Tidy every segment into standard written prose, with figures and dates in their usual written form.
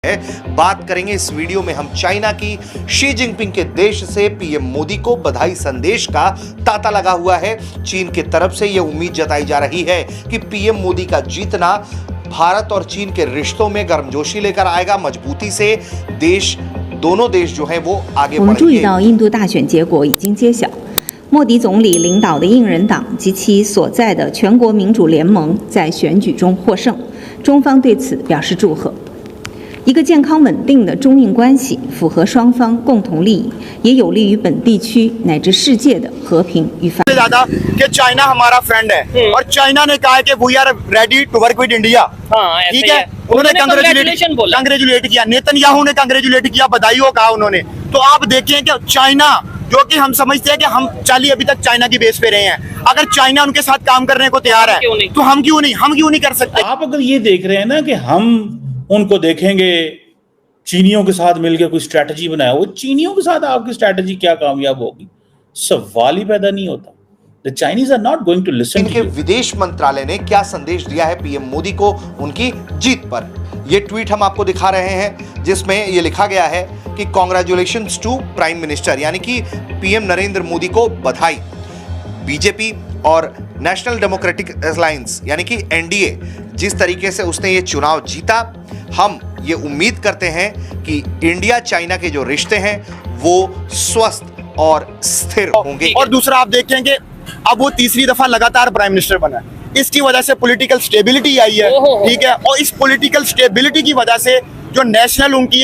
बात करेंगे इस वीडियो में हम चाइना की शी जिनपिंग के देश से पीएम मोदी को बधाई संदेश का तांता लगा हुआ है। चीन की तरफ से यह उम्मीद जताई जा रही है कि पीएम मोदी का जीतना भारत और चीन के रिश्तों में गर्मजोशी लेकर आएगा, मजबूती से दोनों देश जो हैं वो आगे बढ़ेंगे। 我们注意到印度大选结果已经揭晓，莫迪总理领导的印人党及其所在的全国民主联盟在选举中获胜，中方对此表示祝贺。 一个健康稳定的中印关系符合双方共同利益，也有利于本地区乃至世界的和平与繁荣。 ज्यादा कि चाइना हमारा फ्रेंड है और चाइना ने कहा है कि we are ready to work with India. ठीक है, उन्होंने कंग्रेचुलेट किया, नेतन्याहू ने कंग्रेचुलेट किया, बधाई हो कहा उन्होंने। तो आप देखें कि चाइना जो कि हम समझते हैं कि हम अभी तक चाइना की बेस पे रहे हैं, अगर चाइना उनके साथ काम करने को तैयार है तो हम क्यों नहीं कर सकते। आप अगर ये देख रहे हैं ना कि हम उनको देखेंगे चीनियों के साथ मिलकर कोई स्ट्रैटेजी बनाया, वो चीनियों के साथ आपकी स्ट्रैटेजी क्या कामयाब होगी, सवाल ही पैदा नहीं होता। The Chinese are not going to listen to you. इनके विदेश मंत्रालय ने क्या संदेश दिया है पीएम मोदी को उनकी जीत पर, ये ट्वीट हम आपको दिखा रहे हैं जिसमें ये लिखा गया है कि कांग्रेचुलेशंस टू प्राइम मिनिस्टर, यानी कि पीएम नरेंद्र मोदी को बधाई। बीजेपी और नेशनल डेमोक्रेटिक अलायंस यानी कि एनडीए जिस तरीके से उसने ये चुनाव जीता, हम ये उम्मीद करते हैं कि इंडिया चाइना के जो रिश्ते हैं वो स्वस्थ और स्थिर होंगे। और दूसरा आप देखें कि अब वो तीसरी दफा लगातार प्राइम मिनिस्टर बना है, इसकी वजह से पॉलिटिकल स्टेबिलिटी आई है। ठीक है, और इस पॉलिटिकल स्टेबिलिटी की वजह से जो नेशनल उनकी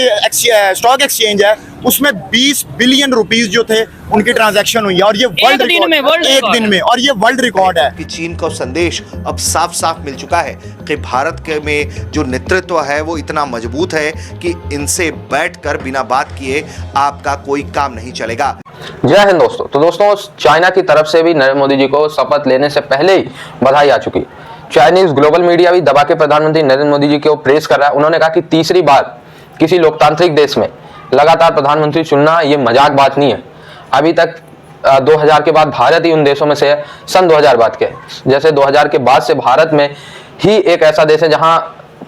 स्टॉक एक्सचेंज है उसमें 20 बिलियन रुपीस जो थे उनकी ट्रांजैक्शन हुई है, और ये वर्ल्ड एक दिन में और ये वर्ल्ड रिकॉर्ड है। कि चीन का संदेश अब साफ साफ मिल चुका है कि भारत के में जो नेतृत्व है वो इतना मजबूत है कि इनसे बैठकर बिना बात किए आपका कोई काम नहीं चलेगा। जय हिंद दोस्तों। तो दोस्तों, चाइना की तरफ से भी नरेंद्र मोदी जी को शपथ लेने से पहले ही बधाई आ चुकी। चाइनीज ग्लोबल मीडिया भी दबा के प्रधानमंत्री नरेंद्र मोदी जी को प्रेस कर रहा है। उन्होंने कहा कि तीसरी बार किसी लोकतांत्रिक देश में लगातार प्रधानमंत्री चुनना ये मजाक बात नहीं है। अभी तक 2000 के बाद भारत ही उन देशों में से है, सन 2000 बाद के, जैसे 2000 के बाद से भारत में ही एक ऐसा देश है जहां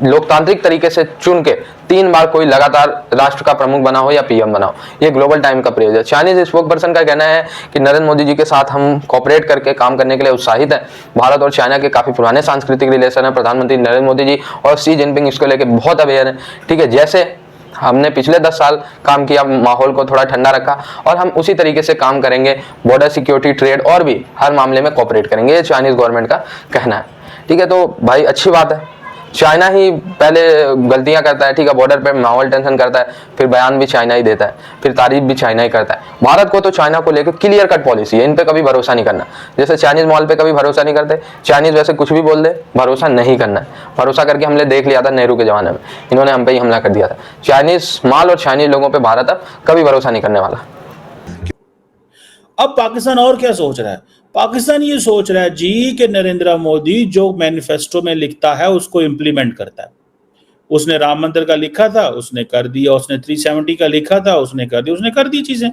लोकतांत्रिक तरीके से चुन के 3 बार कोई लगातार राष्ट्र का प्रमुख बना हो या पीएम बना हो। ये ग्लोबल टाइम का प्रेज है। चाइनीज स्पोक पर्सन का कहना है कि नरेंद्र मोदी जी के साथ हम कोऑपरेट करके काम करने के लिए उत्साहित हैं। भारत और चाइना के काफी पुराने सांस्कृतिक रिलेशन है। प्रधानमंत्री नरेंद्र मोदी जी और शी जिनपिंग इसको लेकर बहुत अवेयर है। ठीक है, जैसे हमने पिछले 10 साल काम किया, माहौल को थोड़ा ठंडा रखा, और हम उसी तरीके से काम करेंगे। बॉर्डर सिक्योरिटी, ट्रेड और भी हर मामले में कोऑपरेट करेंगे, ये चाइनीज गवर्नमेंट का कहना है। ठीक है, तो भाई अच्छी बात है। चाइना ही पहले गलतियां करता है, ठीक है, बॉर्डर पे माहौल टेंशन करता है, फिर बयान भी चाइना ही देता है, फिर तारीफ भी चाइना ही करता है। भारत को तो चाइना को लेकर क्लियर कट पॉलिसी है, इन पे कभी भरोसा नहीं करना। जैसे चाइनीज मॉल पे कभी भरोसा नहीं करते, चाइनीज वैसे कुछ भी बोल दे, भरोसा नहीं करना है। भरोसा करके हमने देख लिया था नेहरू के जमाने में, इन्होंने हम पे ही हमला कर दिया था। चाइनीज माल और चाइनीज लोगों पर भारत अब कभी भरोसा नहीं करने वाला। अब पाकिस्तान और क्या सोच रहा है? पाकिस्तान ये सोच रहा है जी कि नरेंद्र मोदी जो मैनिफेस्टो में लिखता है उसको इंप्लीमेंट करता है। उसने राम मंदिर का लिखा था, उसने कर दिया। उसने 370 का लिखा था, उसने कर दिया। उसने कर दी चीजें।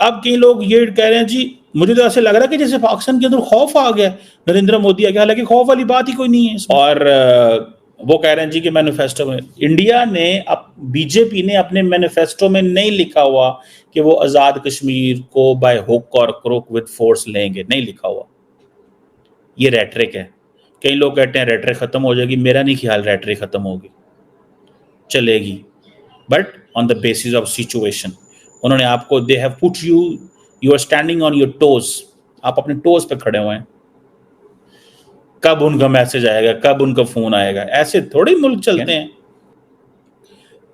अब कई लोग ये कह रहे हैं जी, मुझे तो ऐसे लग रहा है कि जैसे पाकिस्तान के अंदर खौफ आ गया, नरेंद्र मोदी आ गया, हालांकि खौफ वाली बात ही कोई नहीं है। और वो कह रहे हैं जी कि मैनिफेस्टो में इंडिया ने, बीजेपी ने अपने मैनिफेस्टो में नहीं लिखा हुआ कि वो आजाद कश्मीर को बाय हुक और क्रुक विद फोर्स लेंगे, नहीं लिखा हुआ। ये रेटरिक है। कई लोग कहते हैं रेटरिक खत्म हो जाएगी, मेरा नहीं ख्याल रेटरिक खत्म होगी, चलेगी, but on the basis of situation. उन्होंने आपको, they have put you are standing on your toes, आप अपने टोज पे खड़े हुए हैं। कब उनका मैसेज आएगा, कब उनका फोन आएगा, ऐसे थोड़े मुल्क चलते हैं।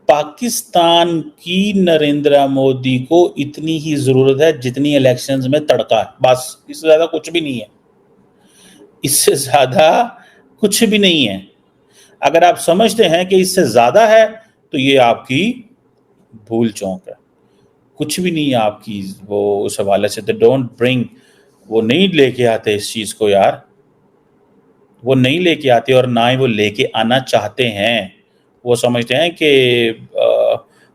पाकिस्तान की नरेंद्र मोदी को इतनी ही जरूरत है जितनी इलेक्शंस में तड़का है, बस। इससे ज्यादा कुछ भी नहीं है, इससे ज्यादा कुछ भी नहीं है। अगर आप समझते हैं कि इससे ज्यादा है तो ये आपकी भूल चौंक है। कुछ भी नहीं है आपकी वो उस हवाले से। तो डोंट ब्रिंग, वो नहीं लेके आते इस चीज को यार, वो नहीं लेके आते और ना ही वो लेके आना चाहते हैं। वो समझते हैं कि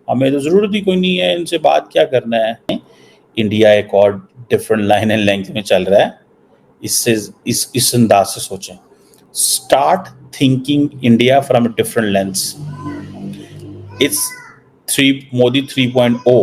हमें तो ज़रूरत ही कोई नहीं है, इनसे बात क्या करना है। इंडिया एक और डिफरेंट लाइन एंड लेंथ में चल रहा है। इससे इस अंदाज से सोचें, start thinking India from different lens. It's Modi 3.0।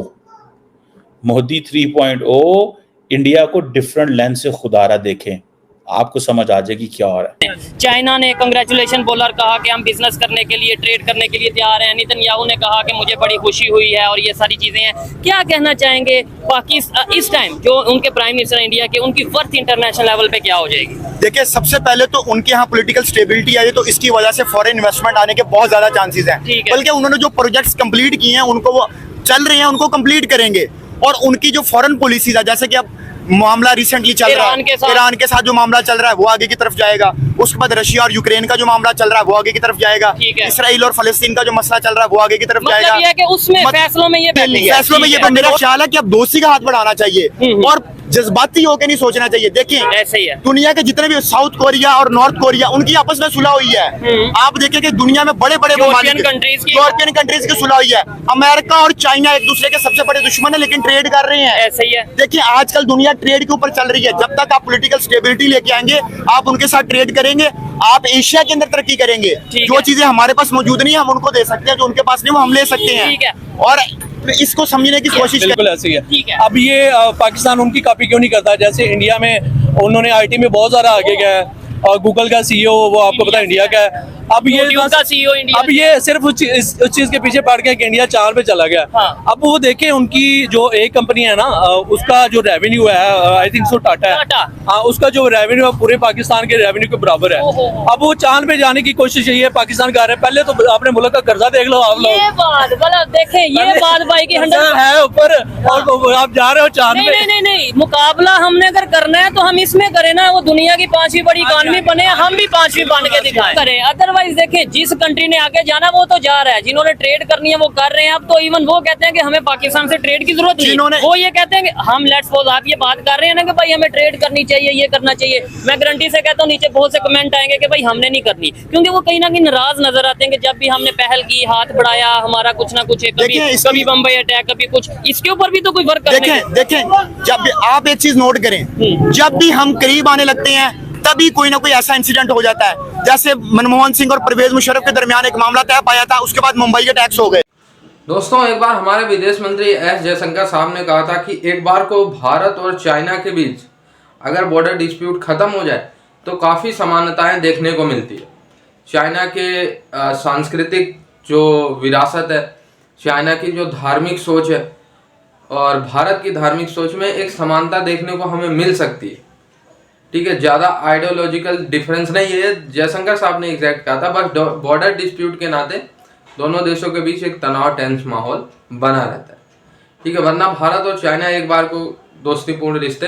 Modi 3.0 India को डिफरेंट लेंस से खुदारा देखें, आपको समझ आ जाएगी क्या हो रहा है। चाइना ने कंग्रेचुलेशन बोला और कहा कि हम बिजनेस करने के लिए, ट्रेड करने के लिए तैयार हैं। नेतन्याहू ने कहा कि मुझे बड़ी खुशी हुई है और ये सारी चीजें हैं। क्या कहना चाहेंगे पाकिस्तान इस टाइम जो उनके प्राइम मिनिस्टर इंडिया के, उनकी वर्थ इंटरनेशनल लेवल पे क्या हो जाएगी? देखिए, सबसे पहले तो उनके यहाँ पॉलिटिकल स्टेबिलिटी आई है, तो इसकी वजह से फॉरेन इन्वेस्टमेंट आने के बहुत ज्यादा चांसेस हैं। बल्कि उन्होंने जो प्रोजेक्ट्स कंप्लीट किए हैं उनको, वो चल रहे हैं, उनको कंप्लीट करेंगे। और उनकी जो फॉरेन पॉलिसीज है, जैसे कि अब मामला रिसेंटली चल रहा है ईरान के साथ जो मामला चल रहा है वो आगे की तरफ जाएगा। उसके बाद रशिया और यूक्रेन का जो मामला चल रहा है वो आगे की तरफ जाएगा। इसराइल और फलस्तीन का जो मसला चल रहा है वो आगे की तरफ जाएगा। मतलब ये है कि उसमें फैसलों में ये फैसलों में ये मेरा ख्याल है कि अब दोस्ती का हाथ बढ़ाना चाहिए और जज्बाती होकर नहीं सोचना चाहिए। देखिए, ऐसे ही है, दुनिया के जितने भी साउथ कोरिया और नॉर्थ कोरिया, उनकी आपस में सुलह हुई है। आप देखिए कि दुनिया में बड़े बड़े यूरोपियन कंट्रीज की सुलह हुई है। अमेरिका और चाइना एक दूसरे के सबसे बड़े दुश्मन है, लेकिन ट्रेड कर रहे हैं। ऐसे ही है। देखिए, आजकल दुनिया ट्रेड के ऊपर चल रही है। जब तक आप पॉलिटिकल स्टेबिलिटी लेके आएंगे, आप उनके साथ ट्रेड करेंगे, आप एशिया के अंदर तरक्की करेंगे। जो चीजें हमारे पास मौजूद नहीं है हम उनको दे सकते हैं, जो उनके पास नहीं वो हम ले सकते हैं। और इसको समझने की कोशिश बिल्कुल ऐसी है। अब ये पाकिस्तान उनकी कॉपी क्यों नहीं करता? जैसे इंडिया में उन्होंने आईटी में बहुत ज्यादा आगे गया है और गूगल का सीईओ वो आपको पता है इंडिया का है। अब ये का सीईओ इंडिया, अब ये सिर्फ उस चीज के पीछे पड़ गया कि इंडिया चांद पे चला गया। हाँ। अब वो देखें उनकी जो एक कंपनी है ना, उसका जो रेवेन्यू है, आई थिंक सो टाटा है, हाँ, उसका जो रेवेन्यू है पूरे पाकिस्तान के रेवेन्यू के बराबर है। अब वो चांद पे जाने की कोशिश यही है पाकिस्तान कर रहे हैं। पहले तो अपने मुल्क का कर्जा देख लो आप लोग। ये बात गलत, देखें ये बात भाई की 100 है ऊपर और आप जा रहे हो चांद पे। नहीं, मुकाबला हमने अगर करना है तो हम इसमें करें ना, वो दुनिया की 5वीं बड़ी इकॉनमी बने, हम भी 5वीं बन के दिखाएं करें। अदरवाइज देखिए, जिस कंट्री ने आगे जाना वो तो जा रहा है, जिन्होंने ट्रेड करनी है वो कर रहे हैं। अब तो इवन वो कहते हैं कि हमें पाकिस्तान से ट्रेड की जरूरत नहीं, वो ये कहते हैं कि हम लेट्स सपोज आप ये बात कर रहे हैं ना कि भाई हमें ट्रेड करनी चाहिए, ये करना चाहिए। मैं गारंटी से कहता हूँ नीचे बहुत से कमेंट आएंगे कि भाई हमने नहीं करनी, क्योंकि वो कहीं ना कहीं नाराज नजर आते हैं कि जब भी हमने पहल की, हाथ बढ़ाया, हमारा कुछ ना कुछ कभी बम्बई अटैक, कभी कुछ, इसके ऊपर भी तो कोई वर्क करने। देखें, जब भी आप एक चीज नोट करें, जब भी हम करीब आने लगते हैं तभी कोई ना कोई ऐसा इंसिडेंट हो जाता है। जैसे मनमोहन सिंह और परवेज मुशर्रफ के दरमियान एक मामला तय पाया था, उसके बाद मुंबई के टैक्स हो गए। दोस्तों, एक बार हमारे विदेश मंत्री एस जयशंकर साहब ने कहा था कि एक बार को भारत और चाइना के बीच अगर बॉर्डर डिस्प्यूट खत्म हो जाए तो काफ़ी समानताएं देखने को मिलती है। चाइना के सांस्कृतिक जो विरासत है, चाइना की जो धार्मिक सोच है और भारत की धार्मिक सोच में एक समानता देखने को हमें मिल सकती है। ठीक है, ज़्यादा आइडियोलॉजिकल डिफरेंस नहीं है, जयशंकर साहब ने एग्जैक्ट कहा था। बस बॉर्डर डिस्प्यूट के नाते दोनों देशों के बीच एक तनाव, टेंस माहौल बना रहता है। ठीक है, वरना भारत और चाइना एक बार को दोस्तीपूर्ण रिश्ते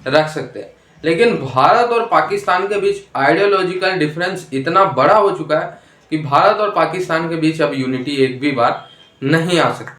रख सकते हैं, लेकिन भारत और पाकिस्तान के बीच आइडियोलॉजिकल डिफरेंस इतना बड़ा हो चुका है कि भारत और पाकिस्तान के बीच अब यूनिटी एक भी बार नहीं आ सकती।